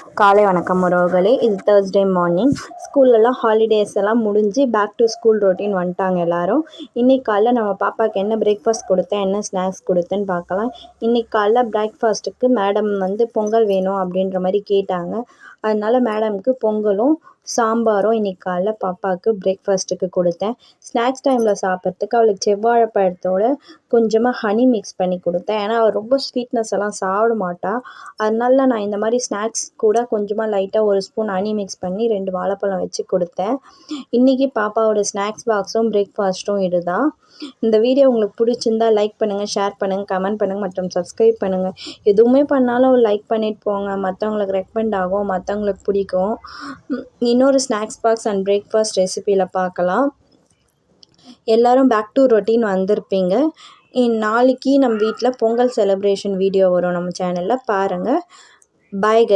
காலை வணக்கம் உறவுகளே. இது தேர்ஸ்டே மார்னிங். ஸ்கூல்லலாம் ஹாலிடேஸ் எல்லாம் முடிஞ்சு பேக் டு ஸ்கூல் ரொட்டீன் வந்துட்டாங்க எல்லாரும். இன்றைக்கி காலைல நம்ம பாப்பாவுக்கு என்ன பிரேக்ஃபாஸ்ட் கொடுத்தேன், என்ன ஸ்நாக்ஸ் கொடுத்தேன்னு பார்க்கலாம். இன்றைக்கி காலைல பிரேக்ஃபாஸ்ட்டுக்கு மேடம் பொங்கல் வேணும் அப்படின்ற மாதிரி கேட்டாங்க. அதனால மேடம்க்கு பொங்கலும் சாம்பாரும் இன்றைக்கி காலைல பாப்பாவுக்கு பிரேக்ஃபாஸ்ட்டுக்கு கொடுத்தேன். ஸ்நாக்ஸ் டைமில் சாப்பிட்றதுக்கு அவளுக்கு செவ்வாழைப்பழத்தோட கொஞ்சமாக ஹனி மிக்ஸ் பண்ணி கொடுத்தேன். ஏன்னா அவள் ரொம்ப ஸ்வீட்னஸ் எல்லாம் சாப்பிட மாட்டாள். அதனால நான் இந்த மாதிரி ஸ்நாக்ஸ் கூட கொஞ்சமாக லைட்டாக ஒரு ஸ்பூன் ஹனி மிக்ஸ் பண்ணி 2 வாழைப்பழம் வச்சு கொடுத்தேன். இன்றைக்கி பாப்பாவோட ஸ்நாக்ஸ் பாக்ஸும் பிரேக்ஃபாஸ்ட்டும் இதுதான். இந்த வீடியோ உங்களுக்கு பிடிச்சிருந்தா லைக் பண்ணுங்கள், ஷேர் பண்ணுங்கள், கமெண்ட் பண்ணுங்கள் மற்றும் சப்ஸ்கிரைப் பண்ணுங்கள். எதுவுமே பண்ணாலும் லைக் பண்ணிட்டு போங்க. மற்றவங்களுக்கு ரெக்கமெண்ட் ஆகும், மற்றவங்களுக்கு பிடிக்கும். இன்னொரு ஸ்நாக்ஸ் பாக்ஸ் அண்ட் பிரேக்ஃபாஸ்ட் ரெசிபியில் பார்க்கலாம். எல்லோரும் பேக் டு ரொட்டீன் வந்திருப்பீங்க. நாளைக்கு நம்ம வீட்டில் பொங்கல் செலிப்ரேஷன் வீடியோ வரும் நம்ம சேனலில் பாருங்கள். பாய் கை.